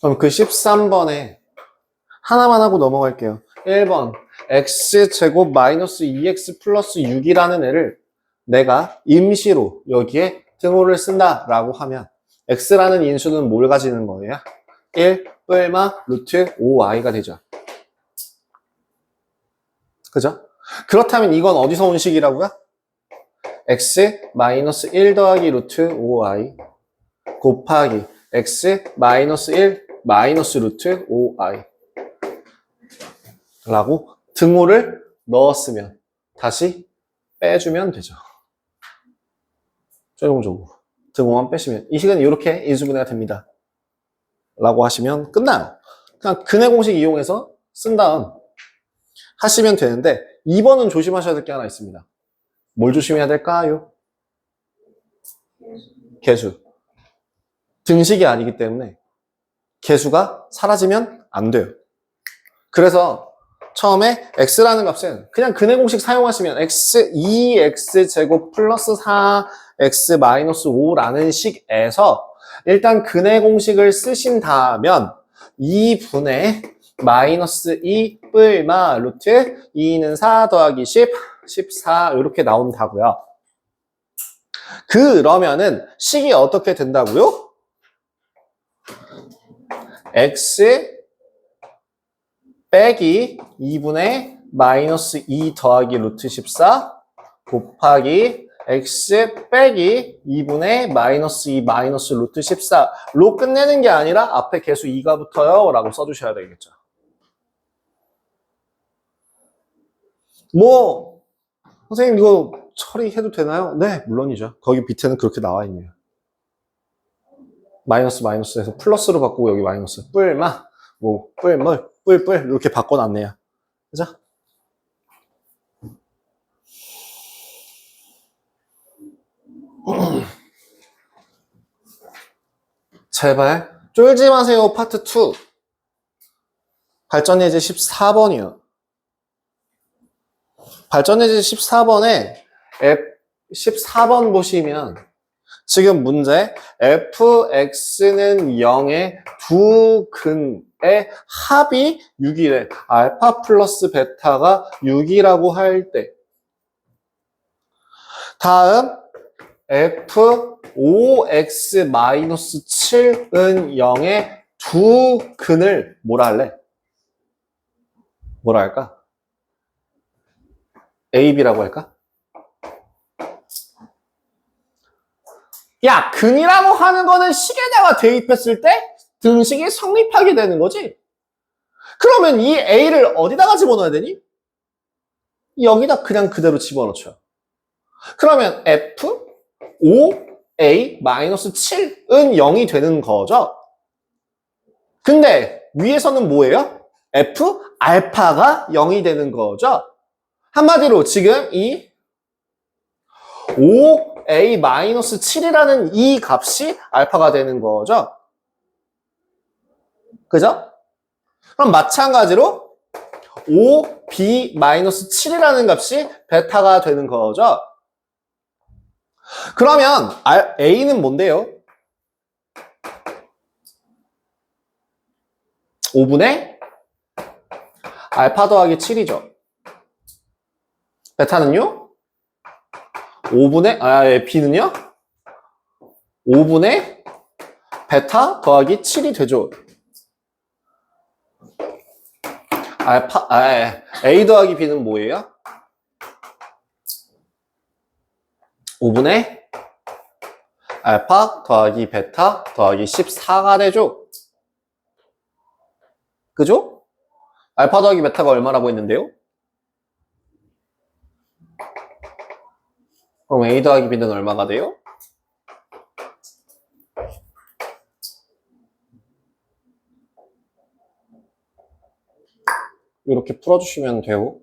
그럼 그 13번에 하나만 하고 넘어갈게요. 1번 x제곱 마이너스 2x 플러스 6이라는 애를 내가 임시로 여기에 등호를 쓴다 라고 하면 x라는 인수는 뭘 가지는 거예요? 1 뿔마 루트 5i가 되죠. 그죠? 그렇다면 이건 어디서 온 식이라고요? x 마이너스 1 더하기 루트 5i 곱하기 x 마이너스 1 마이너스 루트 5i 라고 등호를 넣었으면 다시 빼주면 되죠. 최종적으로 등호만 빼시면 이 식은 이렇게 인수분해가 됩니다 라고 하시면 끝나요. 그냥 근해 공식 이용해서 쓴 다음 하시면 되는데 2번은 조심하셔야 될 게 하나 있습니다. 뭘 조심해야 될까요? 개수. 등식이 아니기 때문에 개수가 사라지면 안 돼요. 그래서 처음에 x라는 값은 그냥 근해 공식 사용하시면 x 2x제곱 플러스 4x 마이너스 5라는 식에서 일단 근해 공식을 쓰신다면 2분의 마이너스 2 뿔마 루트 2는 4 더하기 10, 14 이렇게 나온다고요. 그러면은 식이 어떻게 된다고요? x 빼기 2분의 마이너스 2 더하기 루트 14 곱하기 x 빼기 2분의 마이너스 2 마이너스 루트 14로 끝내는 게 아니라 앞에 개수 2가 붙어요 라고 써주셔야 되겠죠. 뭐 선생님 이거 처리해도 되나요? 네, 물론이죠. 거기 밑에는 그렇게 나와 있네요. 마이너스 마이너스에서 플러스로 바꾸고 여기 마이너스 뿔마 뭐 뿔물 뿔뿔 이렇게 바꿔놨네요. 그죠? 제발 쫄지 마세요. 파트 2 발전예제 14번이요. 발전예제 14번에 14번 보시면 지금 문제 fx는 0의 두 근의 합이 6이래. 알파 플러스 베타가 6이라고 할 때 다음 f5x 마이너스 7은 0의 두 근을 뭐라 할래? 뭐라 할까? AB라고 할까? 야, 근이라고 하는 거는 식에다가 대입했을 때 등식이 성립하게 되는 거지. 그러면 이 A를 어디다가 집어넣어야 되니? 여기다 그냥 그대로 집어넣죠. 그러면 F, 5A, 마이너스 7은 0이 되는 거죠. 근데 위에서는 뭐예요? F, 알파가 0이 되는 거죠. 한마디로 지금 이 5A-7이라는 이 값이 알파가 되는 거죠. 그죠? 그럼 마찬가지로 5B-7이라는 값이 베타가 되는 거죠. 그러면 A는 뭔데요? 5분의 알파 더하기 7이죠. 베타는요? 5분의, B는요? 5분의 베타 더하기 7이 되죠. A 더하기 B는 뭐예요? 5분의 알파 더하기 베타 더하기 14가 되죠. 그죠? 알파 더하기 베타가 얼마라고 했는데요? 그럼 A 더하기 B는 얼마가 돼요? 이렇게 풀어주시면 돼요.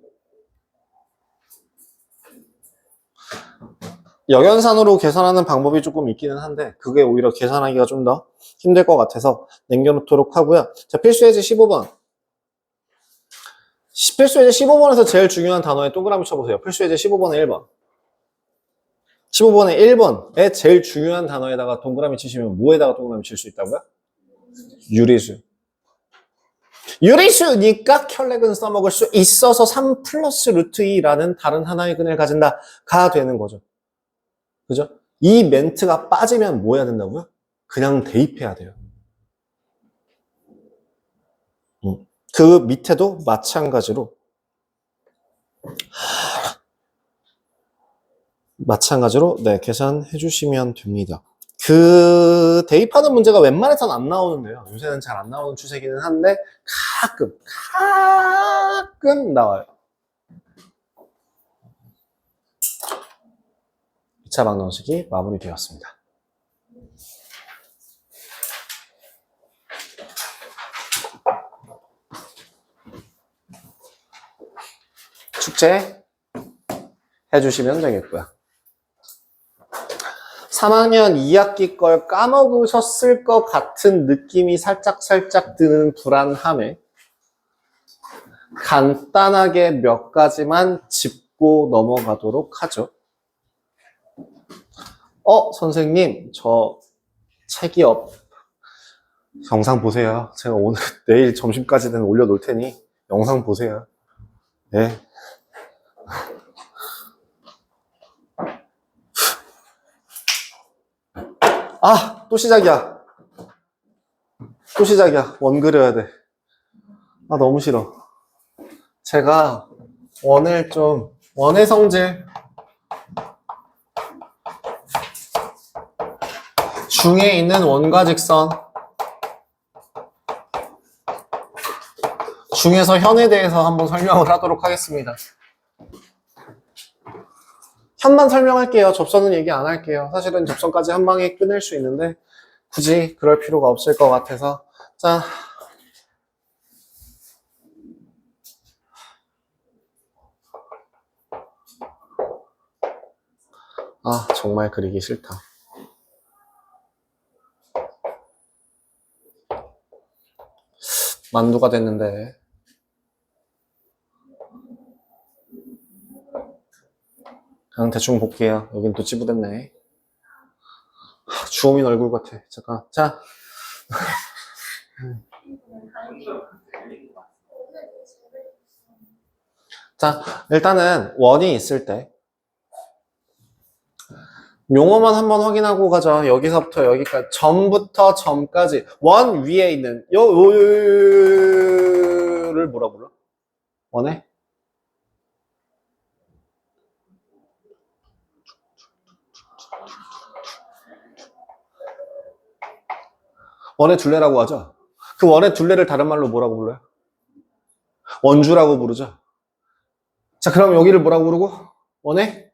역연산으로 계산하는 방법이 조금 있기는 한데 그게 오히려 계산하기가 좀 더 힘들 것 같아서 남겨놓도록 하고요. 자, 필수예제 15번. 필수예제 15번에서 제일 중요한 단어에 동그라미 쳐보세요. 필수예제 15번에 1번. 15번에 1번에 제일 중요한 단어에다가 동그라미 치시면 뭐에다가 동그라미 칠 수 있다고요? 유리수. 유리수니까 혈렉은 써먹을 수 있어서 3 플러스 루트 2라는 다른 하나의 근을 가진다가 되는 거죠. 그죠? 이 멘트가 빠지면 뭐 해야 된다고요? 그냥 대입해야 돼요. 그 밑에도 마찬가지로 네, 계산해 주시면 됩니다. 그 대입하는 문제가 웬만해서는 안 나오는데요. 요새는 잘 안 나오는 추세기는 한데 가끔 나와요. 2차 방정식이 마무리되었습니다. 숙제 해주시면 되겠고요. 3학년 2학기 걸 까먹으셨을 것 같은 느낌이 살짝 드는 불안함에 간단하게 몇 가지만 짚고 넘어가도록 하죠. 선생님, 저 책이 영상 보세요. 제가 내일 점심까지는 올려놓을 테니 영상 보세요. 네. 또 시작이야. 원 그려야 돼. 너무 싫어. 제가 원의 성질 중에 있는 원과 직선 중에서 현에 대해서 한번 설명을 하도록 하겠습니다. 현만 설명할게요. 접선은 얘기 안 할게요. 사실은 접선까지 한 방에 끝낼 수 있는데 굳이 그럴 필요가 없을 것 같아서. 자, 정말 그리기 싫다. 만두가 됐는데 그냥 대충 볼게요. 여긴 또 찌부됐네. 주호민 얼굴 같아. 잠깐. 자, 일단은 원이 있을 때 용어만 한번 확인하고 가자. 여기서부터 여기까지, 점부터 점까지 원 위에 있는 요를 뭐라 불러? 원에? 원의 둘레라고 하죠. 그 원의 둘레를 다른 말로 뭐라고 불러요? 원주라고 부르죠. 자, 그럼 여기를 뭐라고 부르고? 원의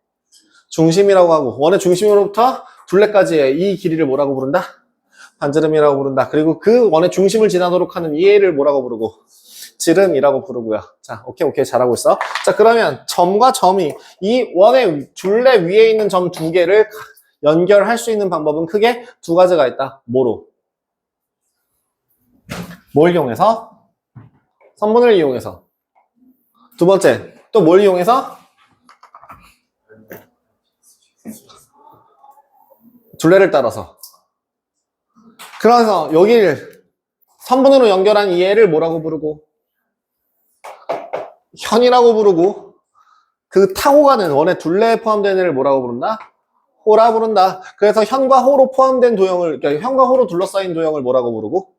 중심이라고 하고, 원의 중심으로부터 둘레까지의 이 길이를 뭐라고 부른다? 반지름이라고 부른다. 그리고 그 원의 중심을 지나도록 하는 이 애를 뭐라고 부르고? 지름이라고 부르고요. 자, 오케이, 잘하고 있어. 자, 그러면 점과 점이 이 원의 둘레 위에 있는 점 두 개를 연결할 수 있는 방법은 크게 두 가지가 있다. 뭐로? 뭘 이용해서? 선분을 이용해서. 두 번째, 또 뭘 이용해서? 둘레를 따라서. 그래서 여기를 선분으로 연결한 이 애를 뭐라고 부르고? 현이라고 부르고, 그 타고 가는 원의 둘레에 포함된 애를 뭐라고 부른다? 호라 부른다. 그래서 현과 호로 포함된 도형을, 그러니까 현과 호로 둘러싸인 도형을 뭐라고 부르고?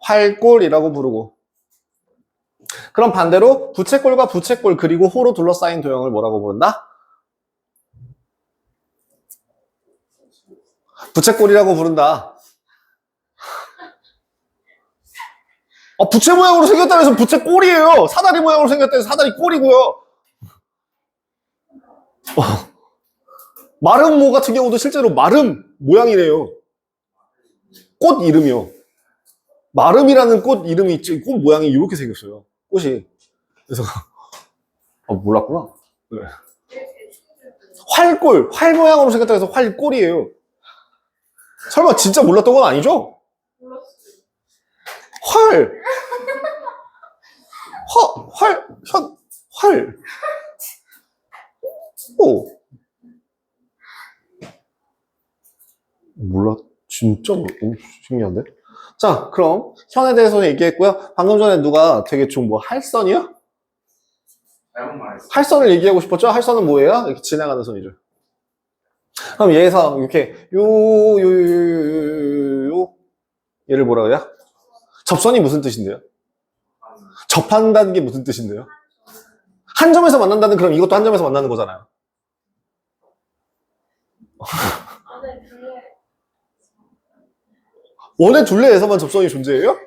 활골이라고 부르고. 그럼 반대로 부채꼴과 부채꼴 그리고 호로 둘러싸인 도형을 뭐라고 부른다? 부채꼴이라고 부른다. 부채 모양으로 생겼다 해서 부채꼴이에요. 사다리 모양으로 생겼다 해서 사다리 꼴이고요. 마름모 같은 경우도 실제로 마름 모양이래요. 꽃 이름이요. 마름이라는 꽃 이름이 있지. 꽃 모양이 이렇게 생겼어요. 꽃이. 그래서 몰랐구나. 네. 활골, 활 모양으로 생겼다 해서 활골이에요. 설마 진짜 몰랐던 건 아니죠? 활. 활. 오. 몰라. 진짜 신기한데? 자, 그럼 현에 대해서 얘기했고요. 방금 전에 누가 되게 좀 할선이요? 잘못 말했어. 할선을 얘기하고 싶었죠? 할선은 뭐예요? 이렇게 지나가는 선이죠. 그럼 얘에서 이렇게 얘를 뭐라 그래요? 접선이 무슨 뜻인데요? 접한다는 게 무슨 뜻인데요? 한 점에서 만난다는, 그럼 이것도 한 점에서 만나는 거잖아요. 원의 둘레에서만 접선이 존재해요?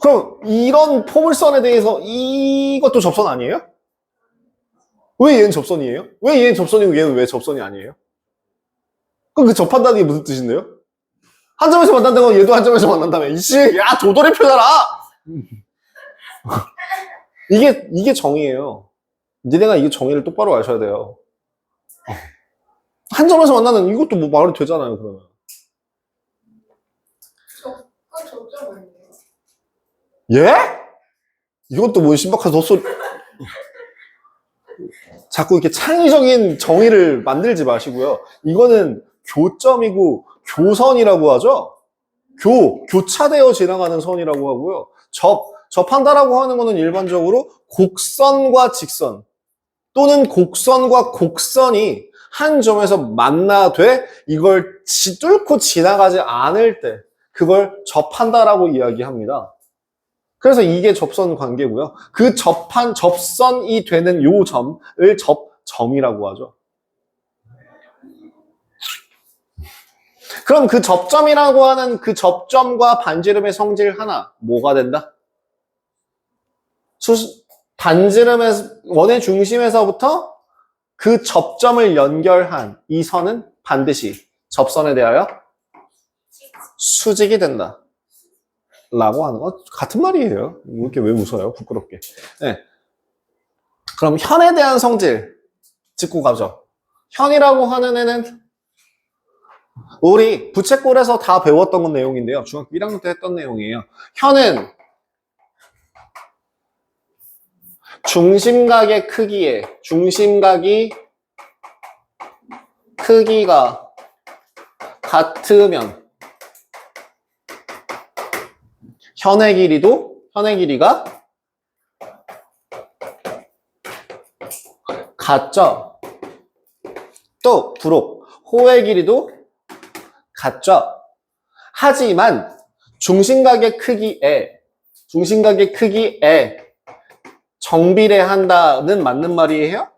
그럼 이런 포물선에 대해서 이것도 접선 아니에요? 왜 얘는 접선이에요? 왜 얘는 접선이고 얘는 왜 접선이 아니에요? 그럼 그 접한다는 게 무슨 뜻인데요? 한 점에서 만난다는 건 얘도 한 점에서 만난다며. 이씨, 야, 도돌이표잖아! 이게 정의예요. 니네가 이게 정의를 똑바로 아셔야 돼요. 한 점에서 만나는 이것도 뭐 말이 되잖아요, 그러면. 그건 점점 아니에요. 예? 이건 또 뭐 신박한 헛소리. 자꾸 이렇게 창의적인 정의를 만들지 마시고요. 이거는 교점이고 교선이라고 하죠. 교차되어 지나가는 선이라고 하고요. 접한다라고 하는 거는 일반적으로 곡선과 직선 또는 곡선과 곡선이 한 점에서 만나되 이걸 뚫고 지나가지 않을 때 그걸 접한다라고 이야기합니다. 그래서 이게 접선 관계고요. 그 접선이 되는 요 점을 접점이라고 하죠. 그럼 그 접점이라고 하는 그 접점과 반지름의 성질 하나 뭐가 된다? 반지름의 원의 중심에서부터 그 접점을 연결한 이 선은 반드시 접선에 대하여 수직이 된다. 라고 하는 건 같은 말이에요. 이렇게 왜 웃어요? 부끄럽게. 네. 그럼 현에 대한 성질 짚고 가죠. 현이라고 하는 애는 우리 부채꼴에서 다 배웠던 건 내용인데요. 중학교 1학년 때 했던 내용이에요. 현은 중심각의 크기가 같으면 현의 길이가 같죠. 또 부록 호의 길이도 같죠. 하지만 중심각의 크기에 정비례한다는 맞는 말이에요?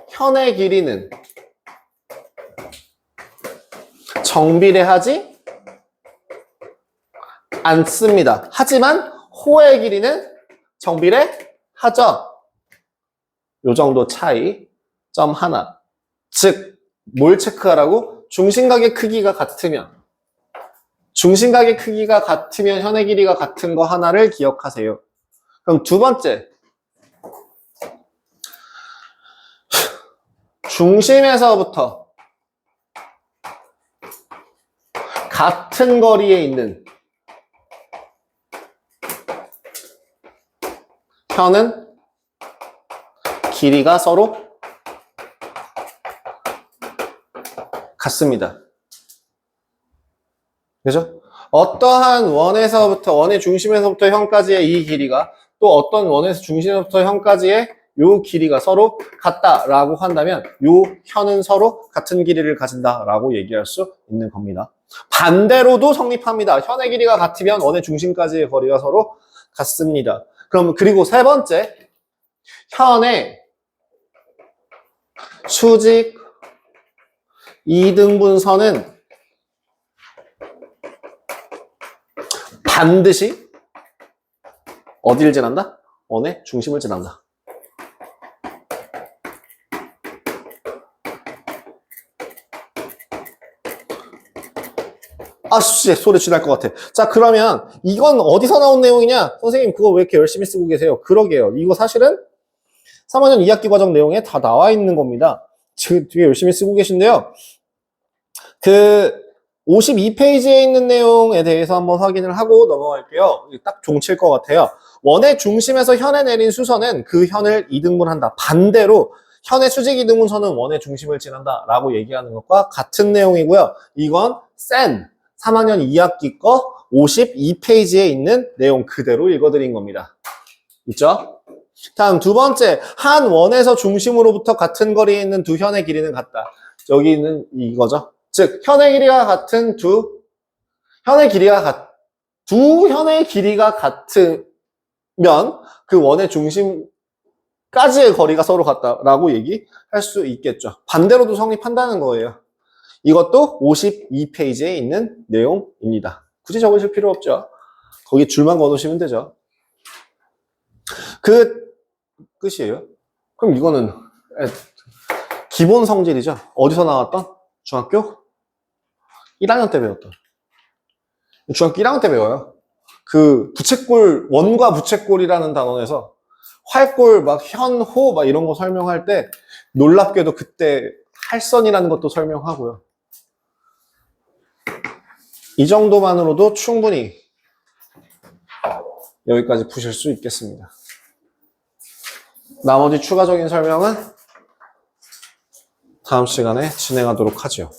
현의 길이는 정비례하지 않습니다. 하지만 호의 길이는 정비례하죠. 요 정도 차이. 점 하나. 즉, 뭘 체크하라고? 중심각의 크기가 같으면 현의 길이가 같은 거 하나를 기억하세요. 그럼 두 번째. 중심에서부터 같은 거리에 있는 현은 길이가 서로 같습니다. 그죠? 어떠한 원의 중심에서부터 현까지의 이 길이가 또 어떤 원에서 중심에서부터 현까지의 요 길이가 서로 같다라고 한다면 요 현은 서로 같은 길이를 가진다라고 얘기할 수 있는 겁니다. 반대로도 성립합니다. 현의 길이가 같으면 원의 중심까지의 거리가 서로 같습니다. 그럼 그리고 세 번째, 현의 수직 2등분선은 반드시 어디를 지난다? 원의 중심을 지난다. 씨, 소리 지날 것 같아. 자, 그러면 이건 어디서 나온 내용이냐? 선생님, 그거 왜 이렇게 열심히 쓰고 계세요? 그러게요. 이거 사실은 3학년 2학기 과정 내용에 다 나와 있는 겁니다. 지금 되게 열심히 쓰고 계신데요. 그 52페이지에 있는 내용에 대해서 한번 확인을 하고 넘어갈게요. 딱 종칠 것 같아요. 원의 중심에서 현에 내린 수선은 그 현을 2등분한다. 반대로 현의 수직 2등분선은 원의 중심을 지난다 라고 얘기하는 것과 같은 내용이고요. 이건 3학년 2학기 거 52페이지에 있는 내용 그대로 읽어드린 겁니다. 있죠? 다음 두 번째, 한 원에서 중심으로부터 같은 거리에 있는 두 현의 길이는 같다. 여기 있는 이거죠. 즉, 현의 길이가 같은 두 현의 길이가 같으면 그 원의 중심까지의 거리가 서로 같다라고 얘기할 수 있겠죠. 반대로도 성립한다는 거예요. 이것도 52페이지에 있는 내용입니다. 굳이 적으실 필요 없죠. 거기 줄만 거놓으시면 되죠. 끝이에요. 그럼 이거는 기본 성질이죠. 어디서 나왔던? 중학교 1학년 때 배웠던. 중학교 1학년 때 배워요. 그 부채꼴, 원과 부채꼴이라는 단원에서 활꼴, 막 현호, 막 이런 거 설명할 때 놀랍게도 그때 할선이라는 것도 설명하고요. 이 정도만으로도 충분히 여기까지 푸실 수 있겠습니다. 나머지 추가적인 설명은 다음 시간에 진행하도록 하죠.